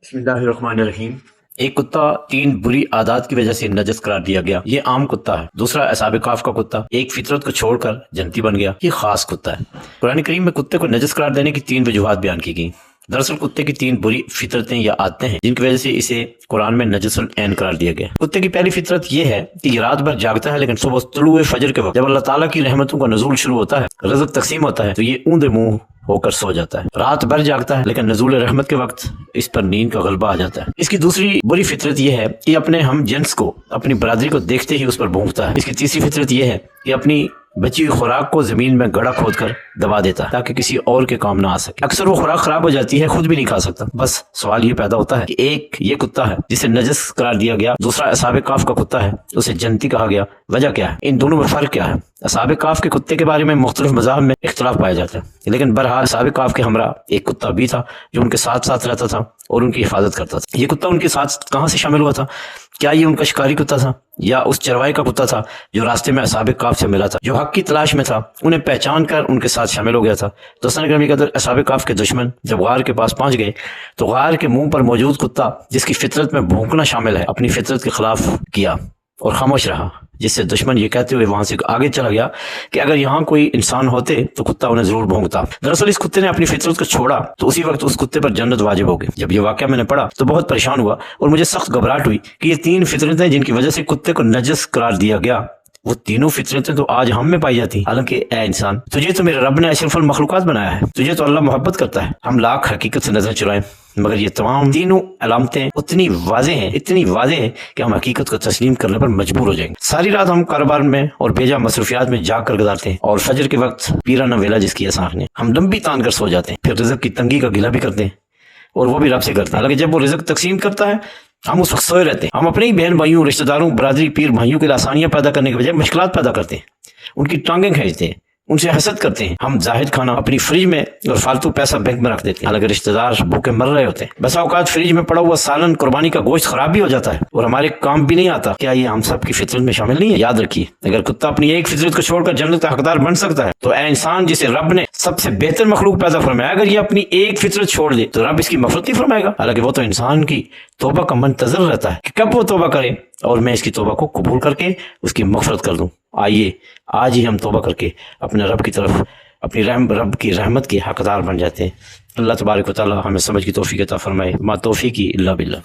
बिस्मिल्लाहिर्रहमानिर्रहीम। एक कुत्ता 3 बुरी आदत की वजह से नजस करार दिया गया। ये आम कुत्ता है। दूसरा असाब काफ का कुत्ता, एक फितरत को छोड़कर जन्नती बन गया। ये खास कुत्ता है। कुरान करीम में कुत्ते को नजस करार देने की 3 वजूहात बयान की गई। दरअसल कुत्ते की 3 बुरी फितरतें या आदतें हैं जिनकी वजह से इसे कुरान में नजसुल ऐन करार दिया गया। कुत्ते की पहली फितरत यह है कि ये रात भर जागता है, लेकिन सुबह तुलुए फजर के वक्त जब अल्लाह ताला की रहमतों का नजूल शुरू होता है, रज़्क तकसीम होता है, तो ये ऊंधे मुंह होकर सो जाता है। रात भर जागता है, लेकिन नजूल रहमत के वक्त इस पर नींद का गलबा आ जाता है। इसकी दूसरी बुरी फितरत यह है कि अपने हम जिन्स को, अपनी बरादरी को देखते ही उस पर भौंकता है। इसकी तीसरी फितरत यह है कि अपनी बची हुई खुराक को जमीन में गड़ा खोद कर दबा देता है ताकि किसी और के काम ना आ सके। अक्सर वो खुराक खराब हो जाती है, खुद भी नहीं खा सकता। बस सवाल ये पैदा होता है कि एक ये कुत्ता है जिसे नजस करार दिया गया, दूसरा असाब काफ का कुत्ता है, उसे जन्नती कहा गया। वजह क्या है? इन दोनों में फर्क क्या है? असाब काफ के कुत्ते के बारे में मुख्तलिफ मज़ाहब में इख्तलाफ पाया जाता है, लेकिन बहरहाल असाब काफ के हमरा एक कुत्ता भी था जो उनके साथ साथ रहता था और उनकी हिफाजत करता था। ये कुत्ता उनके साथ कहाँ से शामिल हुआ था? क्या ये उनका शिकारी कुत्ता था या उस चरवाहे का कुत्ता था जो रास्ते में असाब काफ से मिला था, जो हक की तलाश में था, उन्हें पहचान कर उनके साथ शामिल हो गया था? दोस्तों ग्रामी कदर, असाब काफ के दुश्मन जब गार के पास पहुंच गए तो गार के मुंह पर मौजूद कुत्ता, जिसकी फितरत में भौंकना शामिल है, अपनी फितरत के खिलाफ किया और खामोश रहा, जिससे दुश्मन ये कहते हुए वहां से आगे चला गया कि अगर यहाँ कोई इंसान होते तो कुत्ता उन्हें जरूर भौंकता। दरअसल इस कुत्ते ने अपनी फितरत को छोड़ा तो उसी वक्त उस कुत्ते पर जन्नत वाजिब हो गई। जब ये वाकया मैंने पढ़ा तो बहुत परेशान हुआ और मुझे सख्त घबराहट हुई कि ये 3 फितरतें जिनकी वजह से कुत्ते को नजस करार दिया गया, वो तीनों फितरतें तो आज हम में पाई जाती। हालांकि ए इंसान, तुझे तो मेरे रब ने अशरफुल मखलूकात बनाया है, तुझे तो अल्लाह मोहब्बत करता है। हम लाख हकीकत से नजर चुराएं, मगर ये तमाम तीनों अलामतें उतनी वाज़ेह हैं, इतनी वाज़ेह हैं कि हम हकीकत को तस्लीम करने पर मजबूर हो जाएंगे। सारी रात हम कारोबार में और बेजा मसरूफियात में जाग कर गुजारते हैं और फजर के वक्त पीराना वेला जिसकी असाख ने, हम दम भी तान कर सो जाते हैं। फिर रिज़्क की तंगी का गिला भी करते हैं और वो भी रब से करते हैं। हालांकि जब वो रिज़्क तकसीम करता है हम उस वक्त सोए रहते हैं। हम अपने ही बहन भाइयों, रिश्तेदारों, बरादरी, पीर भाइयों के लिए आसानियां पैदा करने के बजाय मुश्किलात पैदा करते हैं, उनकी टांगें खींचते हैं, उनसे हसद करते हैं। हम जाहिद खाना अपनी फ्रिज में और फालतू पैसा बैंक में रख देते हैं, हालांकि रिश्तेदार भूखे मर रहे होते हैं। बसा औकात फ्रिज में पड़ा हुआ सालन, कुर्बानी का गोश्त खराब भी हो जाता है और हमारे काम भी नहीं आता। क्या ये हम सब की फितरत में शामिल नहीं है? याद रखिए, अगर कुत्ता अपनी एक फितरत को छोड़कर जन्नत का हकदार बन सकता है तो ऐ इंसान जिसे रब ने सबसे बेहतर मखलूक पैदा फरमाया, अगर ये अपनी एक फितरत छोड़ दे तो रब इसकी मफरत नहीं फरमाएगा? हालांकि वो तो इंसान की तौबा का मंतजर रहता है कि कब वो तौबा करे और मैं इसकी तौबा को कबूल करके उसकी मगफरत कर दूं। आइए आज ही हम तौबा करके अपने रब की तरफ, अपनी रब की रहमत के हकदार बन जाते हैं। अल्लाह तबारक व तआला हमें समझ की तौफीक अता फरमाए। मा तौफीकी इल्ला बिल्लाह।